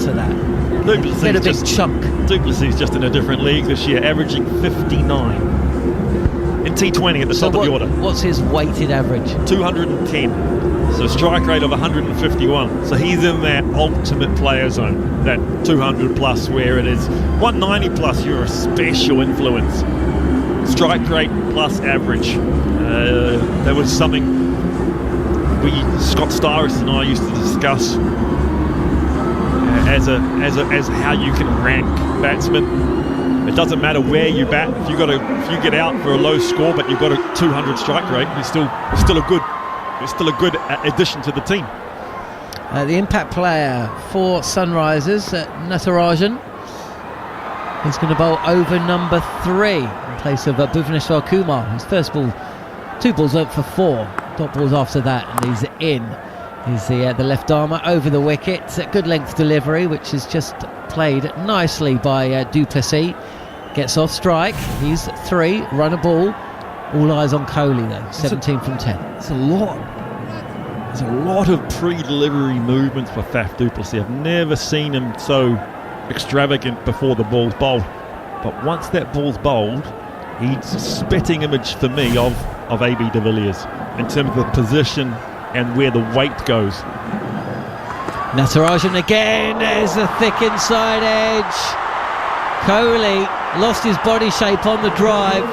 answer that. Duplessis Get a big chunk. Duplessis just in a different league this year, averaging 59 in T20 at the top of the order. What's his weighted average? 210. So strike rate of 151. So he's in that ultimate player zone, that 200 plus, where it is 190 plus, you're a special influence. Strike rate plus average. That was something Scott Styris and I used to discuss as how you can rank batsmen. It doesn't matter where you bat. If you get out for a low score, but you've got a 200 strike rate, you're still a good addition to the team. The impact player for Sunrisers, Natarajan. He's going to bowl over number 3 in place of Bhuvaneshwar Kumar. His first ball, 2 balls up for 4. Dot balls after that, and he's in. He's the left armer over the wicket. Good length delivery, which is just played nicely by Duplessis. Gets off strike. He's 3. Run a ball. All eyes on Kohli though. 17 from 10. It's a lot. There's a lot of pre-delivery movements for Faf du Plessis. I've never seen him so extravagant before the ball's bowled. But once that ball's bowled, he's a spitting image for me of AB de Villiers in terms of the position and where the weight goes. Natarajan again. There's a thick inside edge. Kohli lost his body shape on the drive.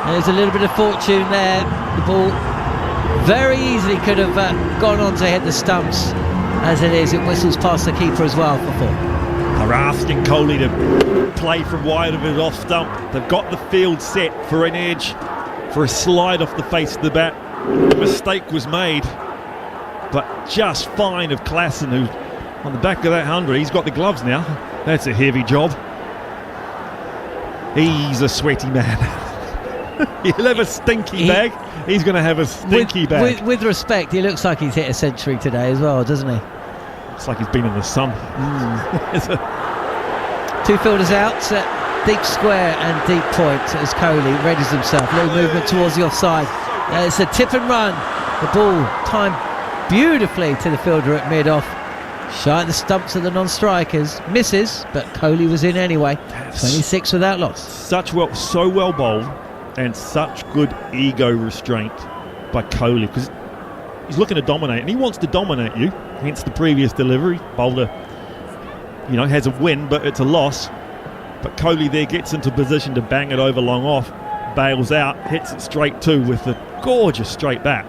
There's a little bit of fortune there. The ball very easily could have gone on to hit the stumps. As it is, it whistles past the keeper as well for 4. They're asking Kohli to play from wide of his off stump. They've got the field set for an edge, for a slide off the face of the bat. The mistake was made, but just fine of Klassen, who's on the back of that 100. He's got the gloves now. That's a heavy job. He's a sweaty man. He'll have a stinky bag. He's going to have a stinky bag. With respect, he looks like he's hit a century today as well, doesn't he? Looks like he's been in the sun. 2 fielders out, deep square and deep point as Kohli readies himself. Little movement towards the offside. It's a tip and run. The ball timed beautifully to the fielder at mid-off. Shy at the stumps of the non-strikers. Misses, but Kohli was in anyway. 26 without loss. So well bowled, and such good ego restraint by Kohli, because he's looking to dominate, and he wants to dominate you. Hence the previous delivery. Bowler, has a win, but it's a loss. But Kohli there gets into position to bang it over long off, bails out, hits it straight too with a gorgeous straight bat.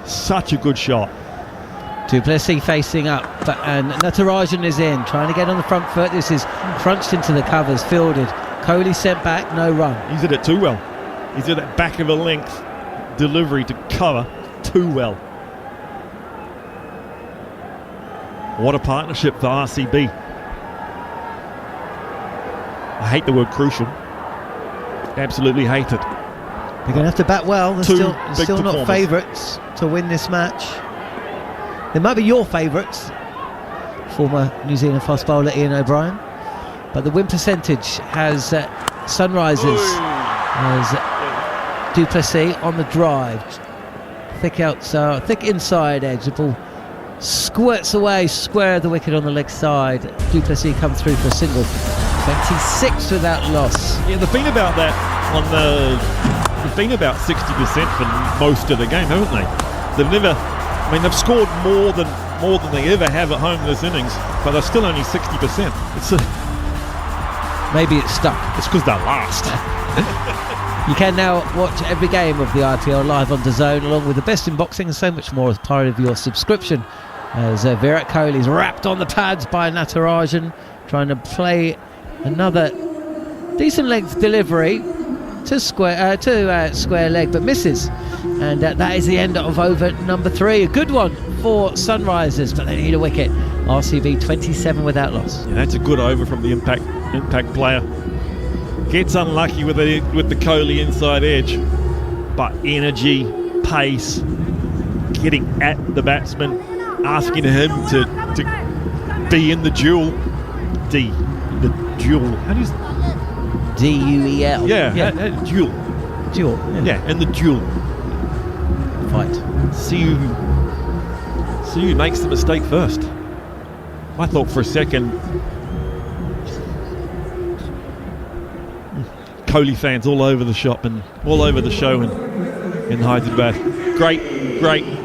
Such a good shot. Duplessis facing up, and Natarajan is in, trying to get on the front foot. This is crunched into the covers, fielded. Kohli sent back, no run. He's did it too well. He's did that back of a length delivery to cover too well. What a partnership for RCB. I hate the word crucial. Absolutely hate it. They're going to have to bat well. They're still not favourites to win this match. They might be your favourites, former New Zealand fast bowler Ian O'Brien, but the win percentage has Sunrisers as Duplessis on the drive. Thick inside edge. The ball squirts away, square of the wicket on the leg side. Duplessis comes through for a single. 26 without loss. Yeah, they've been about that they've been about 60% for most of the game, haven't they? They've scored more than they ever have at home this innings, but they're still only 60%. Maybe it's stuck. It's because they're last. You can now watch every game of the IPL live on DAZN, along with the best in boxing and so much more as part of your subscription. As Virat Kohli is wrapped on the pads by Natarajan, trying to play another decent length delivery to square leg, but misses. And that is the end of over number 3. A good one for Sunrisers, but they need a wicket. RCB 27 without loss. Yeah, that's a good over from the impact player. Gets unlucky with the Kohli inside edge, but energy, pace, getting at the batsman, asking him to be in the duel. The duel. How do you? D-U-E-L. Yeah. Duel. Duel. Yeah, and the duel. Fight. See who makes the mistake first. I thought for a second Kohli fans all over the shop and all over the show in Hyderabad. Great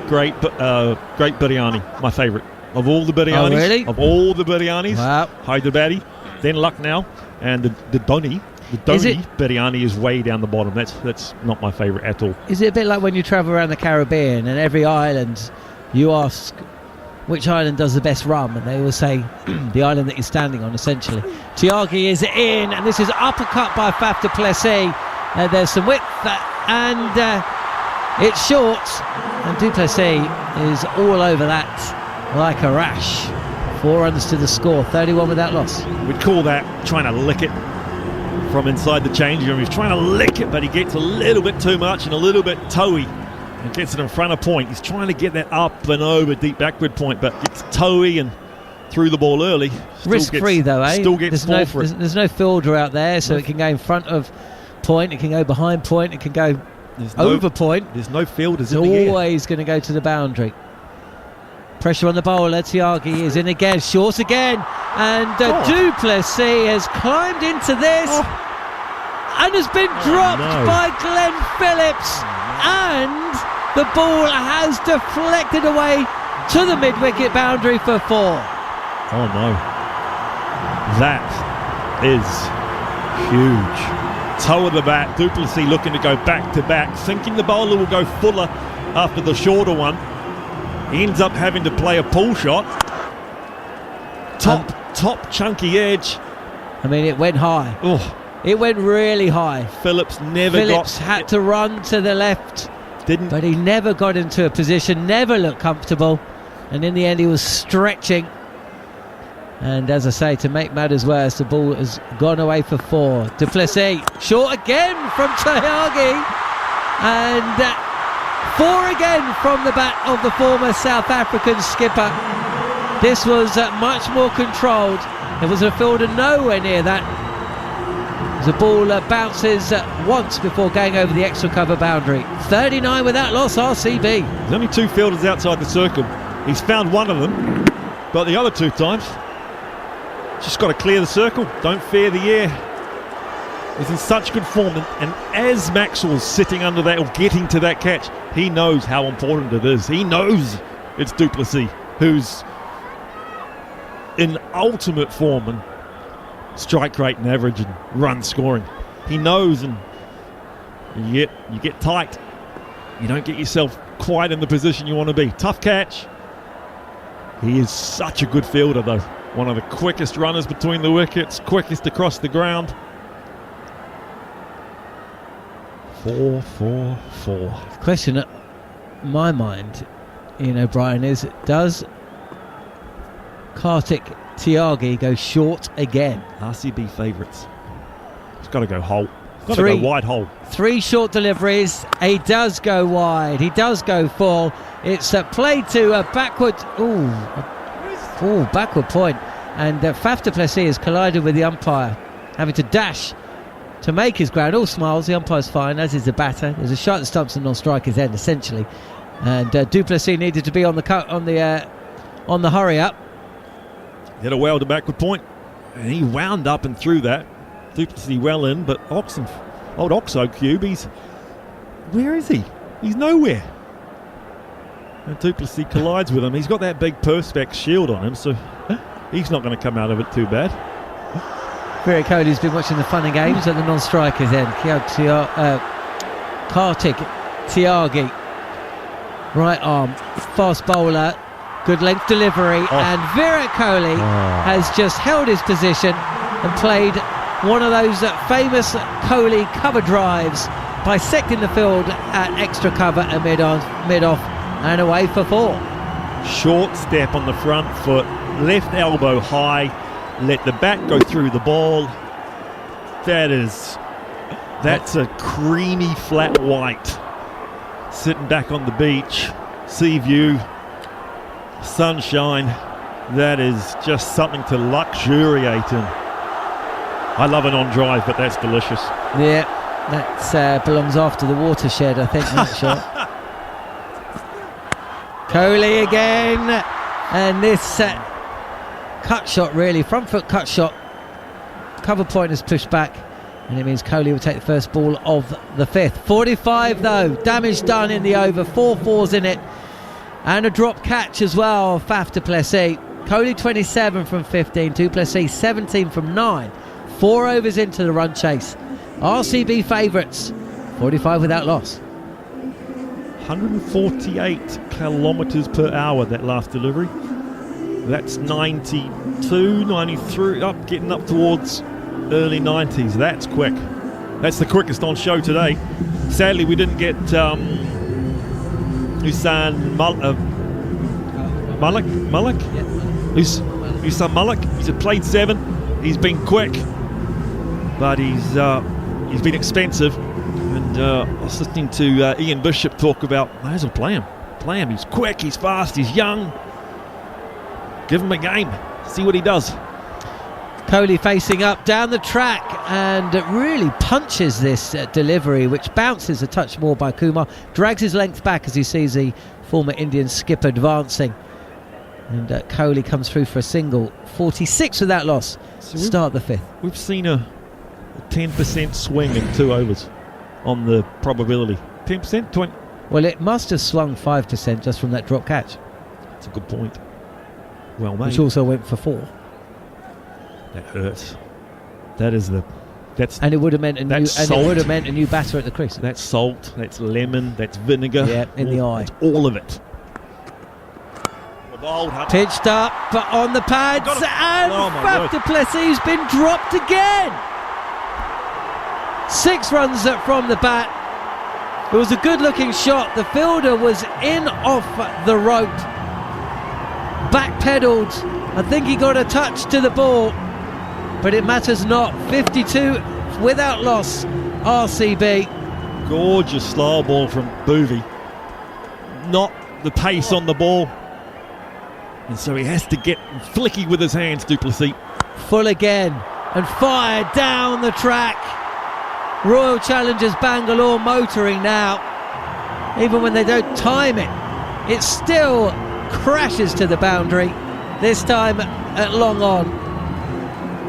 biryani, my favourite of all the biryanis. Oh, really? Of all the biryanis, wow. Hyderabadi, then Lucknow, and the Dhoni. The Dhoni biryani is way down the bottom. That's not my favourite at all. Is it a bit like when you travel around the Caribbean and every island you ask which island does the best rum, and they will say the island that you're standing on, essentially. Tyagi is in, and this is uppercut by Faf du Plessis. There's some width, and it's short, and du Plessis is all over that like a rash. 4 runs to the score, 31 without loss. We'd call that trying to lick it from inside the changing room. He's trying to lick it, but he gets a little bit too much and a little bit toey. And gets it in front of point. He's trying to get that up and over deep backward point, but it's toey and threw the ball early. Risk-free though, eh? Still gets ball for it. There's no fielder out there, so it can go in front of point, it can go behind point, it can go over point. There's no fielders in the air. It's always going to go to the boundary. Pressure on the bowler. Tyagi is in again, short again, and du Plessis has climbed into this and has been dropped by Glenn Phillips, and the ball has deflected away to the mid-wicket boundary for 4. Oh no, that is huge. Toe of the bat, du Plessis looking to go back to back, thinking the bowler will go fuller after the shorter one. He ends up having to play a pull shot. Top chunky edge. I mean, it went high. Oh, it went really high. Phillips had to run to the left. But he never got into a position, never looked comfortable, and in the end he was stretching. And as I say, to make matters worse, the ball has gone away for 4. Du Plessis short again from Tyagi, and 4 again from the bat of the former South African skipper. This was much more controlled. There was a fielder nowhere near that. The ball bounces once before going over the extra cover boundary. 39 without loss, RCB. There's only 2 fielders outside the circle. He's found one of them, but the other 2 times, just got to clear the circle. Don't fear the air. He's in such good form, and as Maxwell's sitting under that or getting to that catch, he knows how important it is. He knows it's du Plessis who's in ultimate form and strike rate and average and run scoring. He knows, and yet you get tight. You don't get yourself quite in the position you want to be. Tough catch. He is such a good fielder though. One of the quickest runners between the wickets, quickest across the ground. 4. The question at my mind, Brian, is does Kartik Tyagi go short again? RCB favourites. He's got to go whole. Got to go wide hole. 3 short deliveries. He does go wide. He does go full. It's played to a backward. Backward point. And Faf du Plessis has collided with the umpire, having to dash to make his ground. All smiles. The umpire's fine, as is the batter. There's a shot that stumps the non-striker's end, essentially. And du Plessis needed to be on the hurry up. Hit a well to backward point, and he wound up and threw that. Du Plessis well in, but old Oxo Cube, where is he? He's nowhere. And du Plessis collides with him. He's got that big Perspex shield on him, so he's not going to come out of it too bad. Virat Kohli's been watching the fun and games at the non-strikers end. Kartik Tyagi, right arm, fast bowler, good length delivery, and Virat Kohli has just held his position and played one of those famous Kohli cover drives, bisecting the field at extra cover and mid-off and away for 4. Short step on the front foot, left elbow high, let the bat go through the ball. That's a creamy flat white, sitting back on the beach, sea view, sunshine. That is just something to luxuriate in. I love it on drive, but that's delicious. Yeah, that belongs after the watershed, I think, that shot. Kohli again, and this cut shot, really. Front foot cut shot. Cover point is pushed back, and it means Kohli will take the first ball of the 5th. 45 though, damage done in the over. 4 fours in it, and a drop catch as well. Faf du Plessis. Kohli 27 from 15, du Plessis 17 from 9. 4 overs into the run chase. RCB favourites, 45 without loss. 148 kilometres per hour, that last delivery. That's 92, 93, getting up towards early 90s. That's quick. That's the quickest on show today. Sadly, we didn't get Hussain Malik. Yeah. Hussain Malik. He's played 7. He's been quick, but he's been expensive. And I was listening to Ian Bishop talk about, may as well play him. Play him. He's quick. He's fast. He's young. Give him a game. See what he does. Kohli facing up down the track and really punches this delivery, which bounces a touch more by Kumar. Drags his length back as he sees the former Indian skipper advancing. And Kohli comes through for a single. 46 without loss. So start the 5th. We've seen a 10% swing in 2 overs on the probability. 10%? 20%? Well, it must have swung 5% just from that drop catch. That's a good point. Well made. Which also went for 4. That hurts. And it would have meant a new batter at the crease. That's salt, that's lemon, that's vinegar. Yeah, in the eye. It's all of it. Pitched up, but on the pads, and Faf du Plessis has been dropped again. 6 runs from the bat. It was a good-looking shot. The fielder was in off the rope. Backpedaled. I think he got a touch to the ball, but it matters not. 52 without loss. RCB. Gorgeous slow ball from Boovy. Not the pace on the ball, and so he has to get flicky with his hands. Du Plessis. Full again and fired down the track. Royal Challengers Bangalore motoring now. Even when they don't time it, it still crashes to the boundary. This time at long on.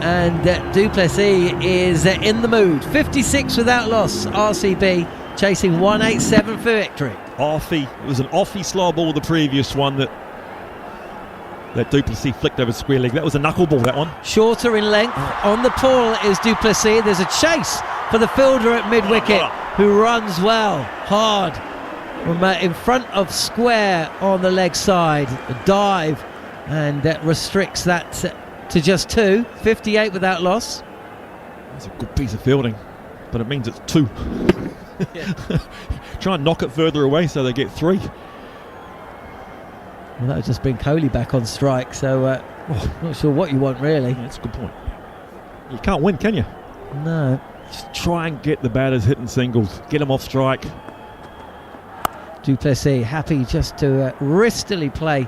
And du Plessis is in the mood. 56 without loss. RCB chasing 187 for victory. It was an offie slow ball, the previous one that du Plessis flicked over square leg. That was a knuckleball, that one. Shorter in length. On the pull is du Plessis. There's a chase for the fielder at mid-wicket, who runs well, hard, from in front of square on the leg side. A dive, and restricts that to just 2. 58 without loss. That's a good piece of fielding, but it means it's 2. Try and knock it further away so they get 3. Well, that would just bring Kohli back on strike, so not sure what you want, really. Yeah, that's a good point. You can't win, can you? No. Just try and get the batters hitting singles. Get them off strike. Du Plessis happy just to wristily play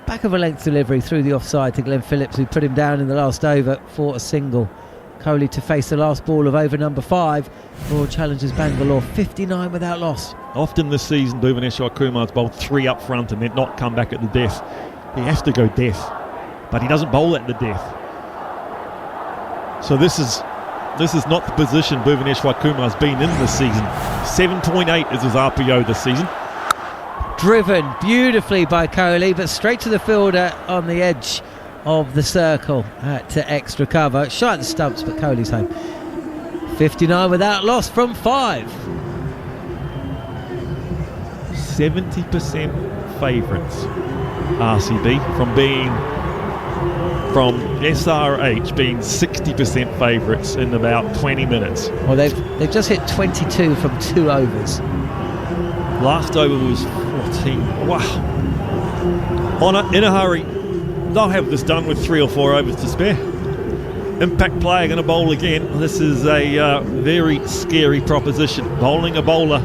back of a length delivery through the offside to Glenn Phillips, who put him down in the last over for a single. Kohli to face the last ball of over number 5. Royal Challengers Bangalore, 59 without loss. Often this season, Bhuvaneshwar Kumar's bowled 3 up front and then not come back at the death. He has to go death, but he doesn't bowl at the death. So this is not the position Bhuvaneshwar Kumar's been in this season. 7.8 is his RPO this season. Driven beautifully by Kohli, but straight to the fielder on the edge of the circle to extra cover. Shy at the stumps, but Kohli's home. 59 without loss from 5. 70% favourites, RCB, from SRH being 60% favourites in about 20 minutes. Well, they've just hit 22 from 2 overs. Last over was 14. Wow. In a hurry. They'll have this done with 3 or 4 overs to spare. Impact player going to bowl again. This is a very scary proposition. Bowling a bowler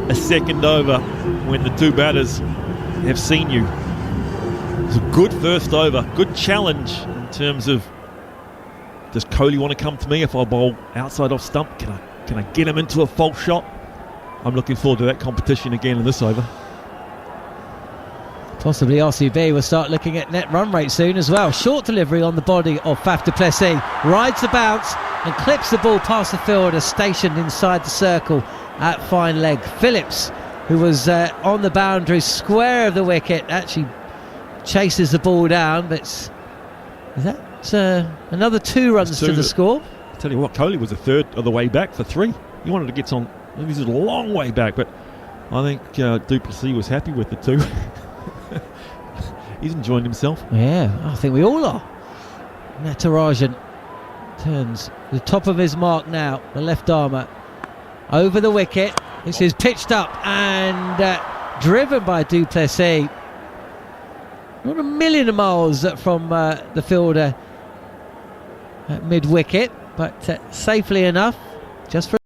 a second over when the 2 batters have seen you. It's a good first over. Good challenge in terms of, does Kohli want to come to me if I bowl outside off stump? Can I get him into a false shot? I'm looking forward to that competition again in this over. Possibly RCB will start looking at net run rate soon as well. Short delivery on the body of Faf du Plessis. Rides the bounce and clips the ball past the fielder stationed inside the circle at fine leg. Phillips, who was on the boundary square of the wicket, actually chases the ball down, but is that another 2 runs to the score? I tell you what, Kohli was a third of the way back for 3. He wanted to get on. This is a long way back, but I think du Plessis was happy with the 2. He's enjoying himself. Yeah, I think we all are. Natarajan turns the top of his mark now, the left armour, over the wicket. This is pitched up and driven by du Plessis. Not a million miles from the fielder at mid-wicket, but safely enough, just for